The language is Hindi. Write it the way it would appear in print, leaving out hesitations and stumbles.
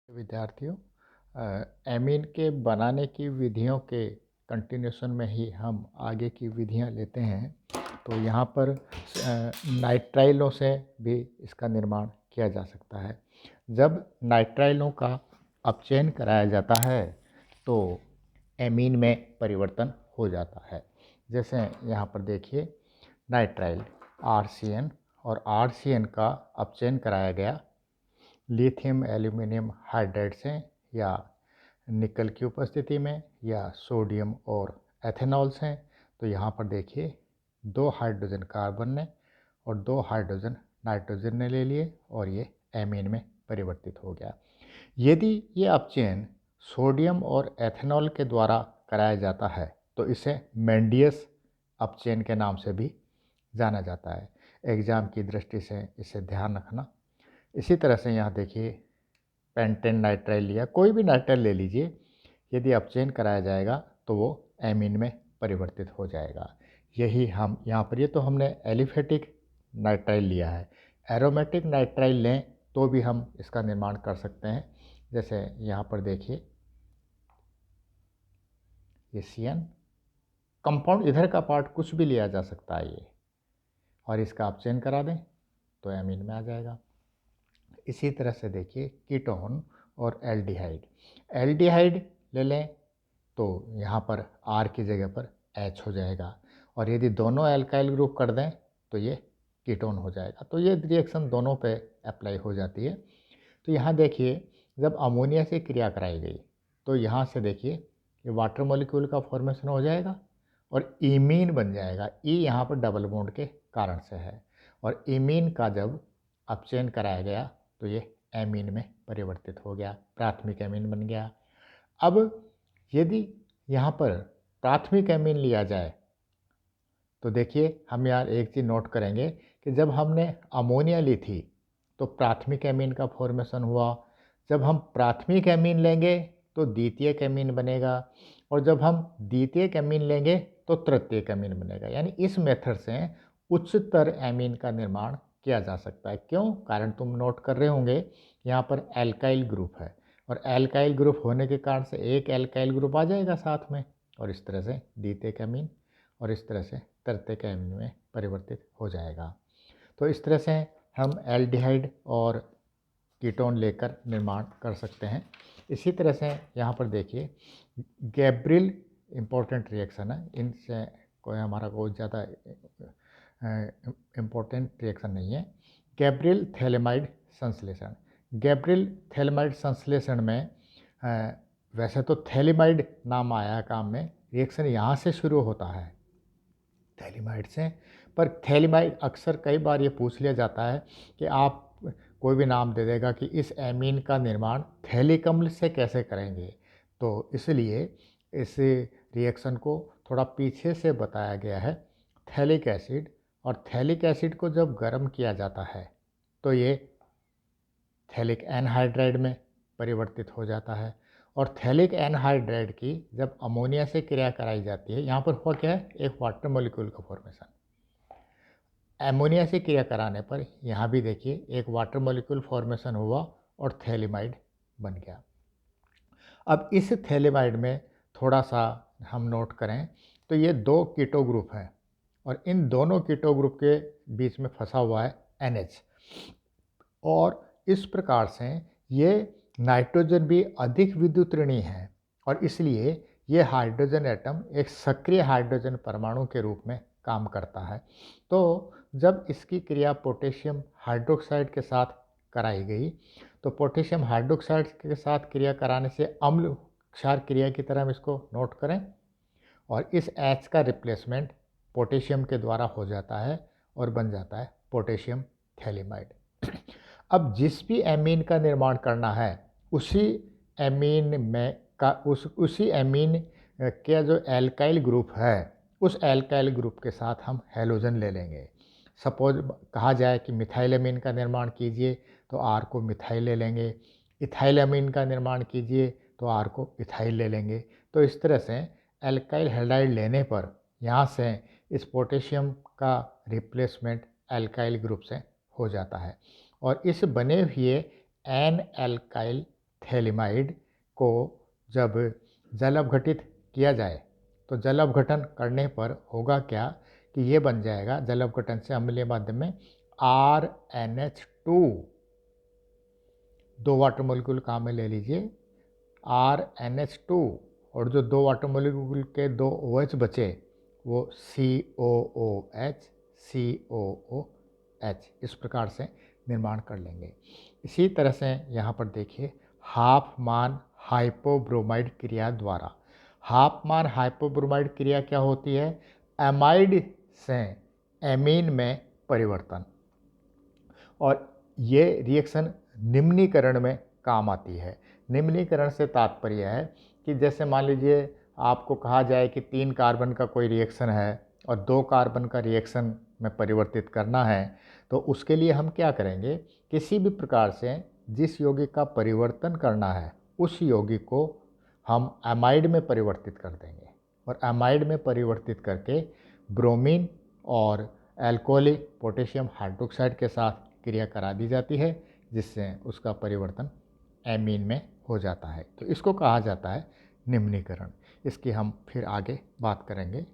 विद्यार्थियों, एमीन के बनाने की विधियों के कंटिन्यूशन में ही हम आगे की विधियां लेते हैं। तो यहाँ पर नाइट्राइलों से भी इसका निर्माण किया जा सकता है। जब नाइट्राइलों का अपचयन कराया जाता है तो एमीन में परिवर्तन हो जाता है। जैसे यहाँ पर देखिए, नाइट्राइल RCN और RCN का अपचयन कराया गया लिथियम एल्यूमिनियम हाइड्राइड से, या निकल की उपस्थिति में, या सोडियम और एथेनॉल से। तो यहाँ पर देखिए, 2 हाइड्रोजन कार्बन ने और 2 हाइड्रोजन नाइट्रोजन ने ले लिए और ये एमीन में परिवर्तित हो गया। यदि ये अपचयन सोडियम और एथेनॉल के द्वारा कराया जाता है तो इसे मेंडियस अपचयन के नाम से भी जाना जाता है। एग्जाम की दृष्टि से इसे ध्यान रखना। इसी तरह से यहाँ देखिए, पेंटेन नाइट्राइल लिया, कोई भी नाइट्राइल ले लीजिए, यदि अपचयन कराया जाएगा तो वो एमीन में परिवर्तित हो जाएगा। यही हम यहाँ पर, ये तो हमने एलिफेटिक नाइट्राइल लिया है। एरोमेटिक नाइट्राइल लें तो भी हम इसका निर्माण कर सकते हैं। जैसे यहाँ पर देखिए, ये CN कंपाउंड, इधर का पार्ट कुछ भी लिया जा सकता है ये, और इसका अपचयन करा दें तो एमीन में आ जाएगा। इसी तरह से देखिए, कीटोन और एल्डिहाइड ले लें तो यहाँ पर R की जगह पर H हो जाएगा, और यदि दोनों एल्काइल ग्रुप कर दें तो ये कीटोन हो जाएगा। तो ये रिएक्शन दोनों पे अप्लाई हो जाती है। तो यहाँ देखिए, जब अमोनिया से क्रिया कराई गई तो यहाँ से देखिए, ये वाटर मॉलिक्यूल का फॉर्मेशन हो जाएगा और इमीन बन जाएगा। ई यहाँ पर डबल बॉन्ड के कारण से है, और इमीन का जब अपचयन कराया गया तो ये एमीन में परिवर्तित हो गया, प्राथमिक एमीन बन गया। अब यदि यहाँ पर प्राथमिक एमीन लिया जाए तो देखिए, हम यार एक चीज़ नोट करेंगे कि जब हमने अमोनिया ली थी तो प्राथमिक एमीन का फॉर्मेशन हुआ। जब हम प्राथमिक एमीन लेंगे तो द्वितीयक एमीन बनेगा, और जब हम द्वितीयक एमीन लेंगे तो तृतीयक एमीन बनेगा। यानी इस मेथड से उच्चतर एमीन का निर्माण किया जा सकता है। क्यों? कारण तुम नोट कर रहे होंगे, यहाँ पर एल्काइल ग्रुप है, और एल्काइल ग्रुप होने के कारण से एक एल्काइल ग्रुप आ जाएगा साथ में, और इस तरह से द्वितीयक एमीन, और इस तरह से तृतीयक एमीन में परिवर्तित हो जाएगा। तो इस तरह से हम एल्डिहाइड और कीटोन लेकर निर्माण कर सकते हैं। इसी तरह से यहाँ पर देखिए, गैब्रिल इम्पोर्टेंट रिएक्शन है, इनसे कोई हमारा कोई ज़्यादा इम्पोर्टेंट रिएक्शन नहीं है। गैब्रिल थैलेमाइड संश्लेषण। गैब्रिल थैलेमाइड संश्लेषण में वैसे तो थैलेमाइड नाम आया है काम में, रिएक्शन यहाँ से शुरू होता है, थैलेमाइड से। पर थैलेमाइड अक्सर कई बार ये पूछ लिया जाता है कि आप कोई भी नाम दे देगा कि इस एमीन का निर्माण थैलिक अम्ल से कैसे करेंगे। तो इसलिए इस रिएक्शन को थोड़ा पीछे से बताया गया है। थैलिक एसिड, और थैलिक एसिड को जब गर्म किया जाता है तो ये थैलिक एनहाइड्राइड में परिवर्तित हो जाता है, और थैलिक एनहाइड्राइड की जब अमोनिया से क्रिया कराई जाती है, यहाँ पर हुआ क्या है, एक वाटर मॉलिक्यूल का फॉर्मेशन। एमोनिया से क्रिया कराने पर यहाँ भी देखिए एक वाटर मॉलिक्यूल फॉर्मेशन हुआ और थैलेमाइड बन गया। अब इस थैलेमाइड में थोड़ा सा हम नोट करें तो ये 2 कीटो ग्रुप हैं, और इन दोनों कीटो ग्रुप के बीच में फंसा हुआ है NH, और इस प्रकार से ये नाइट्रोजन भी अधिक विद्युत ऋणी है, और इसलिए ये हाइड्रोजन एटम एक सक्रिय हाइड्रोजन परमाणु के रूप में काम करता है। तो जब इसकी क्रिया पोटेशियम हाइड्रोक्साइड के साथ कराई गई तो पोटेशियम हाइड्रोक्साइड के साथ क्रिया कराने से अम्ल क्षार क्रिया की तरह हम इसको नोट करें, और इस H का रिप्लेसमेंट पोटेशियम के द्वारा हो जाता है और बन जाता है पोटेशियम थैलेमाइड। अब जिस भी एमीन का निर्माण करना है उसी एमीन में का उसी एमीन का जो एल्काइल ग्रुप है, उस एल्काइल ग्रुप के साथ हम हैलोजन ले लेंगे। सपोज कहा जाए कि मिथाइल एमीन का निर्माण कीजिए तो R को मिथाइल ले लेंगे, इथाइल एमीन का निर्माण कीजिए तो R को इथाइल ले लेंगे। तो इस तरह से एल्काइल हैलाइड लेने पर यहाँ से इस पोटेशियम का रिप्लेसमेंट एल्काइल ग्रुप से हो जाता है, और इस बने हुए एन एल्काइल थैलिमाइड को जब जल अपघटित किया जाए तो जल अपघटन करने पर होगा क्या कि ये बन जाएगा, जल अपघटन से अम्लीय माध्यम में RNH2, 2 वाटर मोलिक्यूल काम में ले लीजिए RNH2, और जो 2 वाटर मोलिक्यूल के 2 OH बचे वो COOH COOH इस प्रकार से निर्माण कर लेंगे। इसी तरह से यहाँ पर देखिए हाफमान हाइपोब्रोमाइड क्रिया द्वारा, हाफमान हाइपोब्रोमाइड क्रिया क्या होती है, एमाइड से एमीन में परिवर्तन, और ये रिएक्शन निम्नीकरण में काम आती है। निम्नीकरण से तात्पर्य है कि जैसे मान लीजिए आपको कहा जाए कि 3 कार्बन का कोई रिएक्शन है और 2 कार्बन का रिएक्शन में परिवर्तित करना है, तो उसके लिए हम क्या करेंगे, किसी भी प्रकार से जिस यौगिक का परिवर्तन करना है उस यौगिक को हम एमाइड में परिवर्तित कर देंगे, और एमाइड में परिवर्तित करके ब्रोमीन और एल्कोहलिक पोटेशियम हाइड्रोक्साइड के साथ क्रिया करा दी जाती है, जिससे उसका परिवर्तन एमीन में हो जाता है। तो इसको कहा जाता है निम्नीकरण। इसकी हम फिर आगे बात करेंगे।